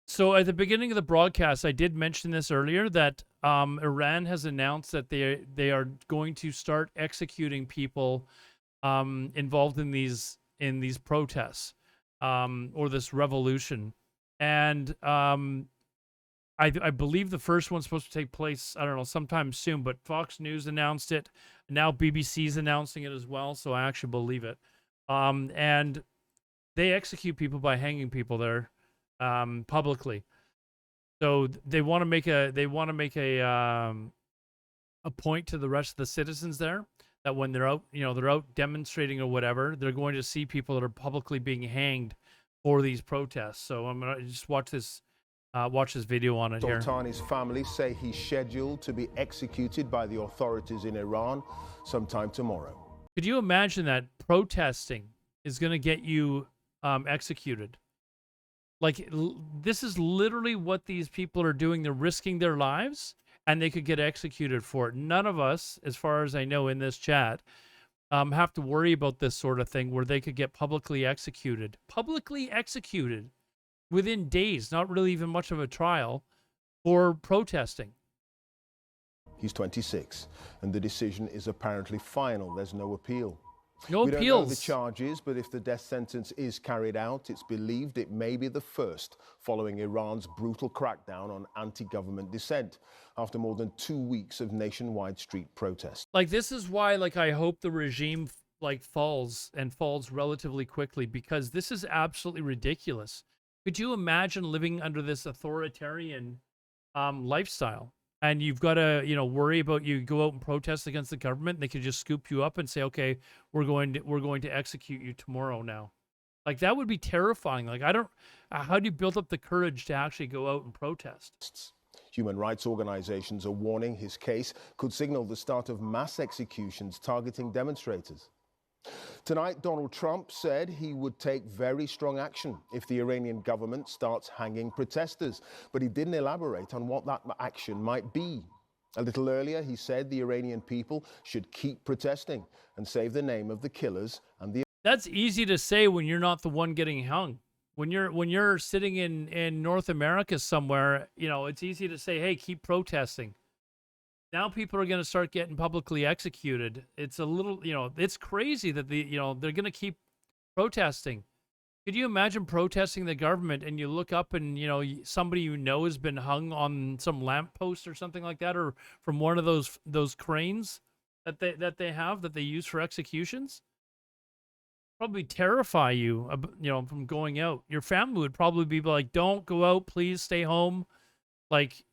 So at the beginning of the broadcast, I did mention this earlier that Iran has announced that they are going to start executing people involved in these protests or this revolution, and I believe the first one's supposed to take place, I don't know, sometime soon. But Fox News announced it. Now BBC's announcing it as well, so I actually believe it. And they execute people by hanging people there publicly. So they want to make a point to the rest of the citizens there that when they're out, they're out demonstrating or whatever, they're going to see people that are publicly being hanged for these protests. So I'm gonna just watch this video on it here. Soltani's family say he's scheduled to be executed by the authorities in Iran sometime tomorrow. Could you imagine that protesting is going to get you executed? Like, this is literally what these people are doing. They're risking their lives, and they could get executed for it. None of us, as far as I know in this chat, have to worry about this sort of thing where they could get publicly executed. Publicly executed within days, not really even much of a trial, for protesting. He's 26, and the decision is apparently final. There's no appeal. No we appeals. don't know the charges, but if the death sentence is carried out, it's believed it may be the first following Iran's brutal crackdown on anti-government dissent after more than 2 weeks of nationwide street protests. Like, this is why, like, I hope the regime falls relatively quickly, because this is absolutely ridiculous. Could you imagine living under this authoritarian lifestyle? And you've got to, worry about, you go out and protest against the government, and they can just scoop you up and say, okay, we're going to execute you tomorrow now. Like, that would be terrifying. Like, how do you build up the courage to actually go out and protest? Human rights organizations are warning his case could signal the start of mass executions targeting demonstrators. Tonight, Donald Trump said he would take very strong action if the Iranian government starts hanging protesters, but he didn't elaborate on what that action might be. A little earlier, he said the Iranian people should keep protesting and save the name of the killers and the... That's easy to say when you're not the one getting hung. When you're sitting in North America somewhere, it's easy to say, hey, keep protesting. Now people are going to start getting publicly executed. It's a little, it's crazy that they're going to keep protesting. Could you imagine protesting the government and you look up and, somebody has been hung on some lamppost or something like that, or from one of those cranes that they use for executions? Probably terrify you, from going out. Your family would probably be like, don't go out, please stay home. Like,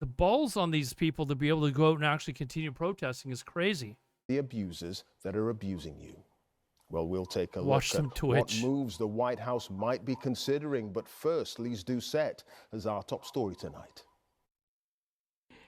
the balls on these people to be able to go out and actually continue protesting is crazy. The abusers that are abusing you. Well, we'll take a Watch look some at Twitch. what moves the White House might be considering. But first, Lise Doucette has our top story tonight.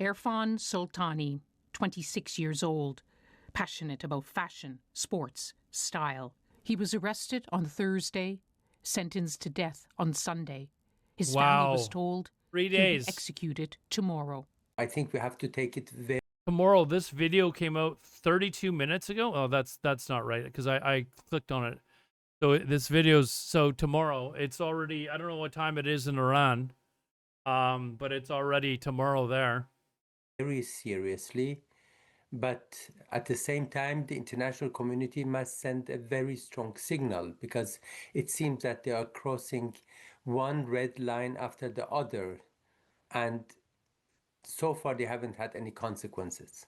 Irfan Soltani, 26 years old, passionate about fashion, sports, style. He was arrested on Thursday, sentenced to death on Sunday. His family was told 3 days. He'll be executed tomorrow. I think we have to take it very... Tomorrow, this video came out 32 minutes ago. Oh, that's not right, because I clicked on it. So this video's, tomorrow, it's already, I don't know what time it is in Iran, but it's already tomorrow there. Very seriously, but at the same time, the international community must send a very strong signal, because it seems that they are crossing one red line after the other, and so far they haven't had any consequences.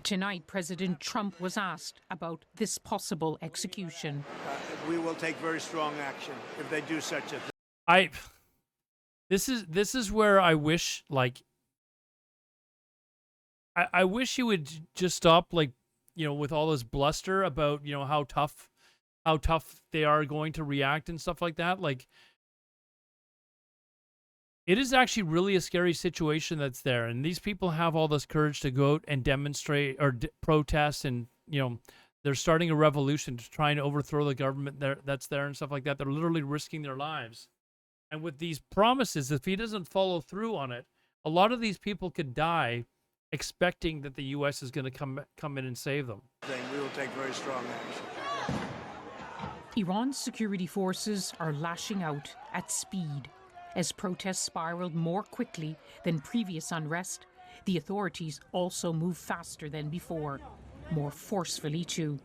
Tonight, President Trump was asked about this possible execution. We will take very strong action if they do such a thing. This is where I wish, like, I wish you would just stop, like, with all this bluster about, how tough they are going to react and stuff like that. Like, it is actually really a scary situation that's there, and these people have all this courage to go out and demonstrate or protest, and they're starting a revolution to try and overthrow the government that's there and stuff like that. They're literally risking their lives, and with these promises, if he doesn't follow through on it, a lot of these people could die expecting that the U.S. is going to come in and save them. We will take very strong action. Iran's security forces are lashing out at speed. As protests spiraled more quickly than previous unrest, the authorities also moved faster than before, more forcefully too.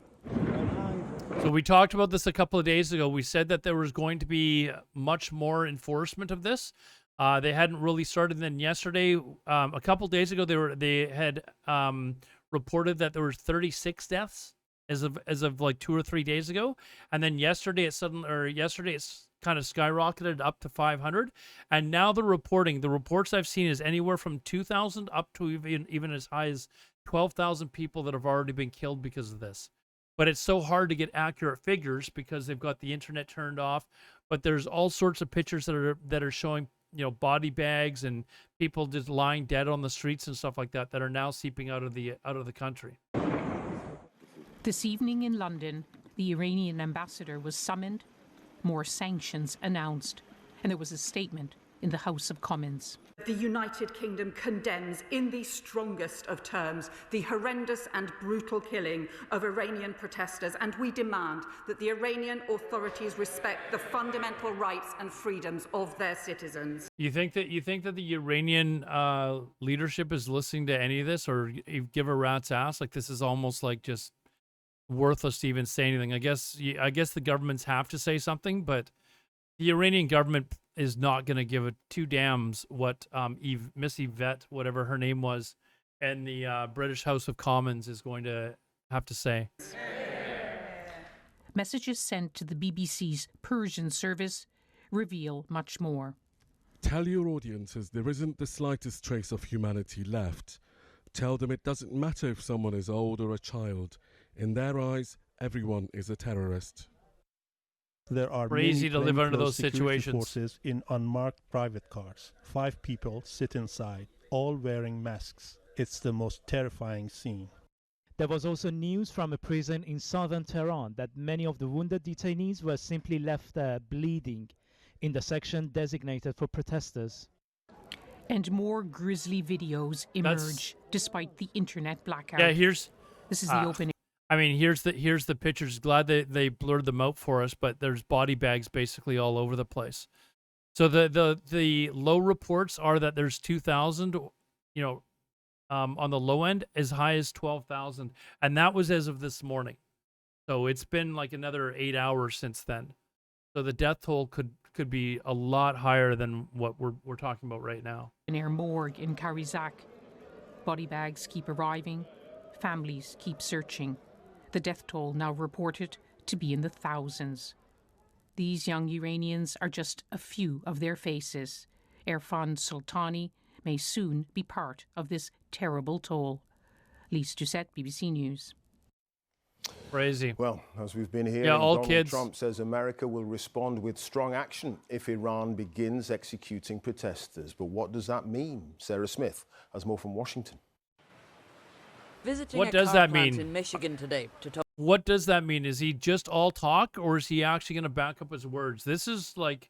So we talked about this a couple of days ago. We said that there was going to be much more enforcement of this. They hadn't really started. Then yesterday, a couple of days ago, they had reported that there were 36 deaths as of like 2 or 3 days ago, and then yesterday it's kind of skyrocketed up to 500, and now the reports I've seen is anywhere from 2,000 up to even as high as 12,000 people that have already been killed because of this. But it's so hard to get accurate figures because they've got the internet turned off. But there's all sorts of pictures that are showing, body bags and people just lying dead on the streets and stuff like that are now seeping out of the country. This evening in London, the Iranian ambassador was summoned, more sanctions announced, and there was a statement in the House of Commons. The United Kingdom condemns in the strongest of terms the horrendous and brutal killing of Iranian protesters, and we demand that the Iranian authorities respect the fundamental rights and freedoms of their citizens. You think that the Iranian leadership is listening to any of this, or give a rat's ass? Like, this is almost like just worthless to even say anything. I guess the governments have to say something, but the Iranian government is not going to give a two damns what Miss Yvette, whatever her name was, and the British House of Commons is going to have to say. Messages sent to the BBC's Persian service reveal much more. Tell your audiences there isn't the slightest trace of humanity left. Tell them it doesn't matter if someone is old or a child. In their eyes, everyone is a terrorist. There are crazy to live under those security situations. Forces in unmarked private cars. 5 people sit inside, all wearing masks. It's the most terrifying scene. There was also news from a prison in southern Tehran that many of the wounded detainees were simply left there bleeding in the section designated for protesters. And more grisly videos emerge despite the internet blackout. Yeah, this is the opening. I mean, here's the pictures. Glad they blurred them out for us, but there's body bags basically all over the place. So the low reports are that there's 2,000, on the low end, as high as 12,000, and that was as of this morning. So it's been like another 8 hours since then. So the death toll could be a lot higher than what we're talking about right now. An air morgue in Karizak. Body bags keep arriving. Families keep searching. The death toll now reported to be in the thousands. These young Iranians are just a few of their faces. Erfan Sultani may soon be part of this terrible toll. Lise Doucette, BBC News. Crazy. Well, as we've been hearing, Donald Trump says America will respond with strong action if Iran begins executing protesters. But what does that mean? Sarah Smith has more from Washington. Visiting what a does car that plant mean? in Michigan today to talk. What does that mean? Is he just all talk, or is he actually going to back up his words? This is like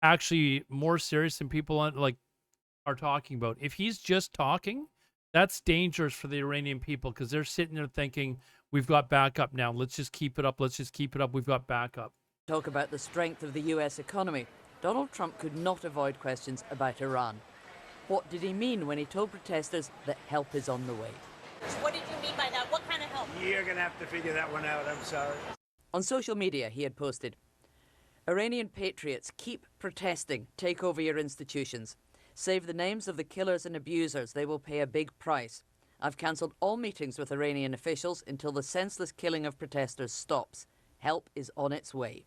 actually more serious than people are talking about. If he's just talking, that's dangerous for the Iranian people because they're sitting there thinking, we've got backup now. Let's just keep it up. Let's just keep it up. We've got backup. Talk about the strength of the U.S. economy. Donald Trump could not avoid questions about Iran. What did he mean when he told protesters that help is on the way? What did you mean by that? What kind of help? You're going to have to figure that one out. I'm sorry. On social media, he had posted, Iranian patriots, keep protesting. Take over your institutions. Save the names of the killers and abusers. They will pay a big price. I've cancelled all meetings with Iranian officials until the senseless killing of protesters stops. Help is on its way.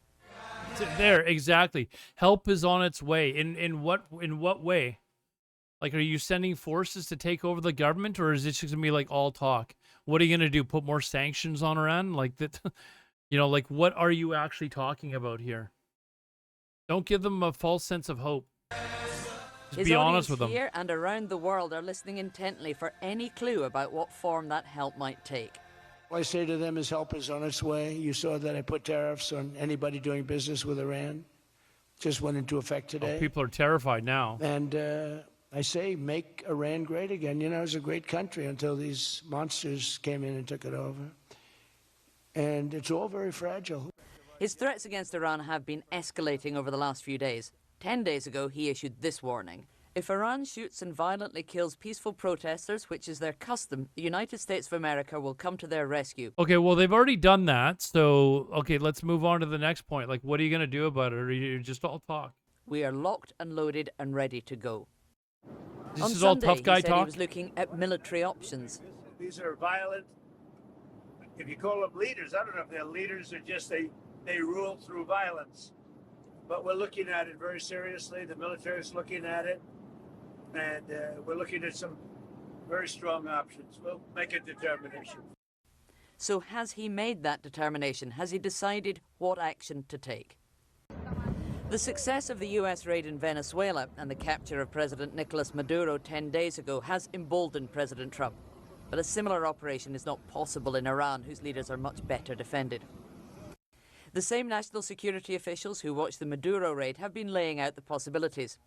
There, exactly. Help is on its way. In what way? Like, are you sending forces to take over the government, or is it just gonna be like all talk? What are you gonna do? Put more sanctions on Iran? Like that? Like what are you actually talking about here? Don't give them a false sense of hope. Just be honest with them. His audience here and around the world are listening intently for any clue about what form that help might take. What I say to them is help is on its way. You saw that I put tariffs on anybody doing business with Iran. Just went into effect today. Oh, people are terrified now. And I say, make Iran great again. It was a great country until these monsters came in and took it over. And it's all very fragile. His threats against Iran have been escalating over the last few days. 10 days ago, he issued this warning. If Iran shoots and violently kills peaceful protesters, which is their custom, the United States of America will come to their rescue. Okay, well, they've already done that. So, okay, let's move on to the next point. Like, what are you going to do about it? Or you just all talk? We are locked and loaded and ready to go. This On is all Sunday, tough guy he said talk? he was looking at military options. These are violent. If you call them leaders, I don't know if they're leaders or just they rule through violence. But we're looking at it very seriously. The military is looking at it. And we're looking at some very strong options. We'll make a determination. So has he made that determination? Has he decided what action to take? The success of the US raid in Venezuela and the capture of President Nicolas Maduro 10 days ago has emboldened President Trump. But a similar operation is not possible in Iran, whose leaders are much better defended. The same national security officials who watched the Maduro raid have been laying out the possibilities.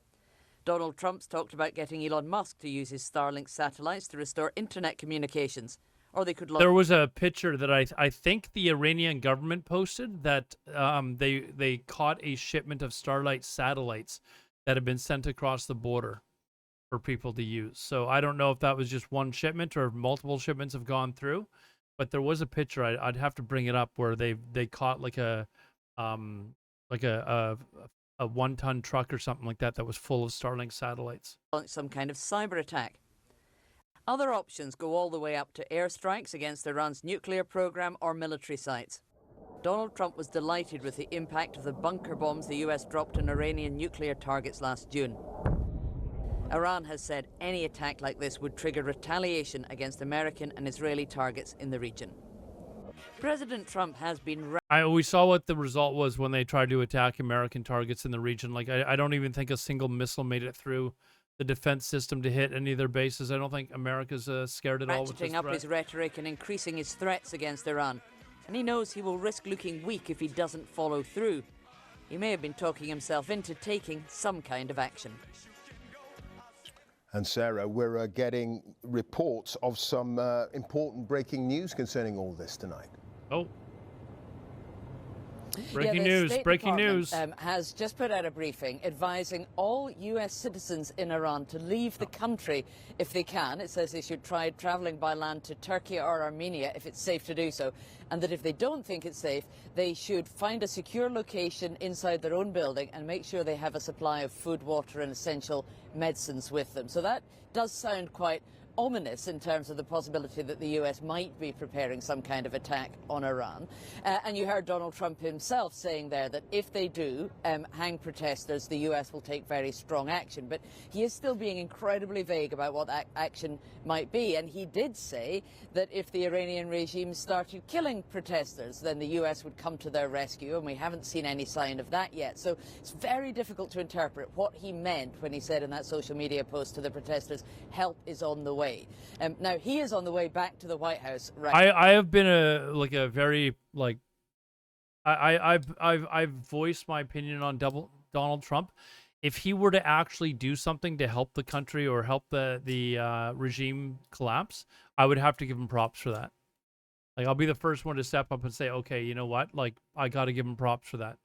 Donald Trump's talked about getting Elon Musk to use his Starlink satellites to restore internet communications. Or they could... There was a picture that I think the Iranian government posted that they caught a shipment of Starlight satellites that had been sent across the border for people to use. So I don't know if that was just one shipment or if multiple shipments have gone through, but there was a picture. I'd have to bring it up where they caught like a 1-ton truck or something like that was full of Starlink satellites. Some kind of cyber attack. Other options go all the way up to airstrikes against Iran's nuclear program or military sites. Donald Trump was delighted with the impact of the bunker bombs the US dropped on Iranian nuclear targets last June. Iran has said any attack like this would trigger retaliation against American and Israeli targets in the region. President Trump has been... We saw what the result was when they tried to attack American targets in the region. Like, I don't even think a single missile made it through the defense system to hit any of their bases. I don't think America's scared at all with this ratcheting up threat. his rhetoric and increasing his threats against Iran. And he knows he will risk looking weak if he doesn't follow through. He may have been talking himself into taking some kind of action. And Sarah, we're getting reports of some important breaking news concerning all this tonight. Oh. Breaking news, State breaking Department, news. Has just put out a briefing advising all US citizens in Iran to leave the country if they can. It says they should try traveling by land to Turkey or Armenia if it's safe to do so, and that if they don't think it's safe, they should find a secure location inside their own building and make sure they have a supply of food, water and essential medicines with them. So that does sound quite ominous in terms of the possibility that the US might be preparing some kind of attack on Iran. And you heard Donald Trump himself saying there that if they do hang protesters, the US will take very strong action. But he is still being incredibly vague about what that action might be. And he did say that if the Iranian regime started killing protesters, then the US would come to their rescue. And we haven't seen any sign of that yet. So it's very difficult to interpret what he meant when he said in that social media post to the protesters, help is on the way. Now he is on the way back to the White House. Right. I have been I've voiced my opinion on Donald Trump. If he were to actually do something to help the country or help the regime collapse, I would have to give him props for that. Like, I'll be the first one to step up and say, okay, you know what? Like, I got to give him props for that.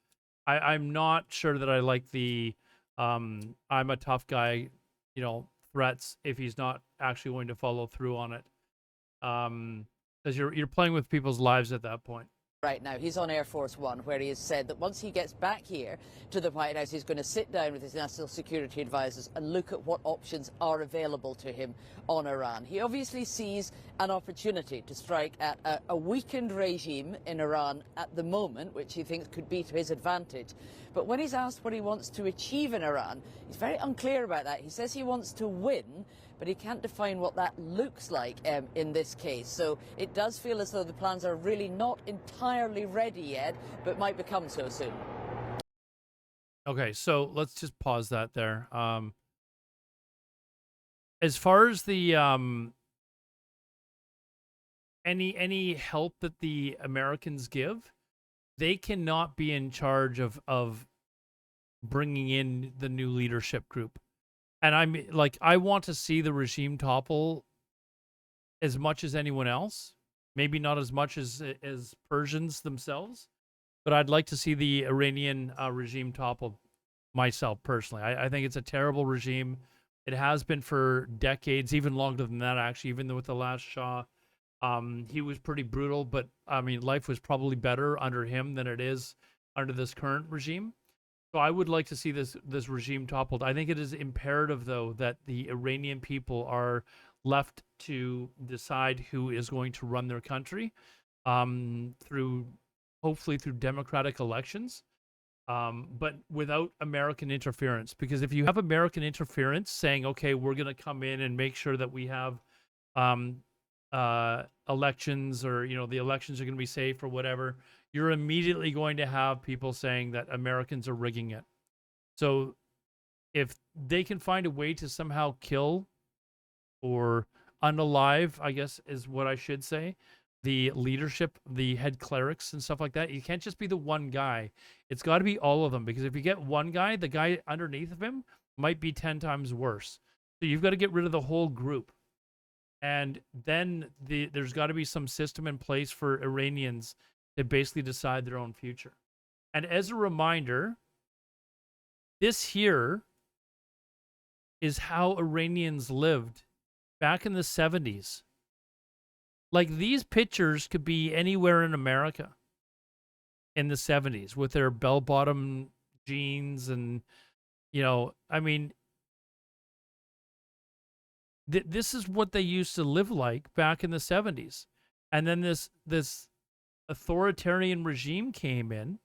I'm not sure that I like the I'm a tough guy, threats if he's not actually going to follow through on it, because you're playing with people's lives at that point. Right now, he's on Air Force One, where he has said that once he gets back here to the White House, he's going to sit down with his national security advisors and look at what options are available to him on Iran. He obviously sees an opportunity to strike at a weakened regime in Iran at the moment, which he thinks could be to his advantage. But when he's asked what he wants to achieve in Iran, he's very unclear about that. He says he wants to win, but he can't define what that looks like in this case. So it does feel as though the plans are really not entirely ready yet, but might become so soon. Okay, so let's just pause that there. As far as the any help that the Americans give, they cannot be in charge of bringing in the new leadership group. And I want to see the regime topple as much as anyone else. Maybe not as much as Persians themselves, but I'd like to see the Iranian regime topple. myself personally. I think it's a terrible regime. It has been for decades, even longer than that, actually, even with the last Shah. He was pretty brutal, but I mean, life was probably better under him than it is under this current regime. So I would like to see this regime toppled. I think it is imperative, though, that the Iranian people are left to decide who is going to run their country, hopefully through democratic elections, but without American interference. Because if you have American interference saying, okay, we're going to come in and make sure that we have elections, or the elections are going to be safe or whatever, you're immediately going to have people saying that Americans are rigging it. So if they can find a way to somehow kill or unalive, I guess is what I should say, the leadership, the head clerics and stuff like that, you can't just be the one guy. It's got to be all of them, because if you get one guy, the guy underneath of him might be 10 times worse. So you've got to get rid of the whole group. And then there's got to be some system in place for Iranians to basically decide their own future. And as a reminder, this here is how Iranians lived back in the 70s. Like, these pictures could be anywhere in America in the 70s with their bell-bottom jeans and, I mean, this is what they used to live like back in the 70s. And then this authoritarian regime came in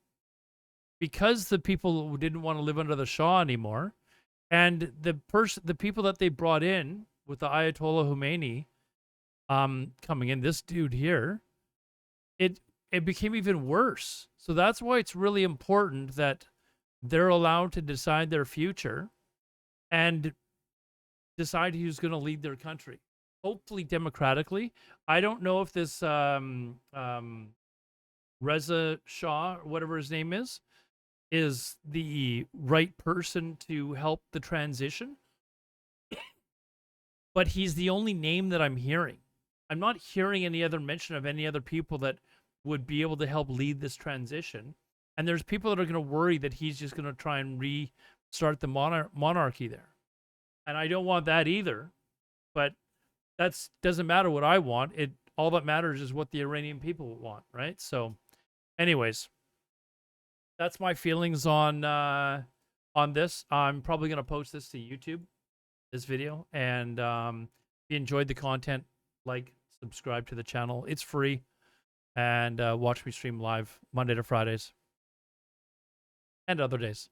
because the people didn't want to live under the Shah anymore. And the people that they brought in with the Ayatollah Khomeini coming in, this dude here, it became even worse. So that's why it's really important that they're allowed to decide their future and decide who's going to lead their country, hopefully democratically. I don't know if this Reza Shah, or whatever his name is the right person to help the transition, but he's the only name that I'm hearing. I'm not hearing any other mention of any other people that would be able to help lead this transition. And there's people that are going to worry that he's just going to try and restart the monarchy there. And I don't want that either. But that doesn't matter what I want. All that matters is what the Iranian people want, right? So, anyways, that's my feelings on this. I'm probably going to post this to YouTube, this video. And if you enjoyed the content, subscribe to the channel. It's free. And watch me stream live Monday to Fridays and other days.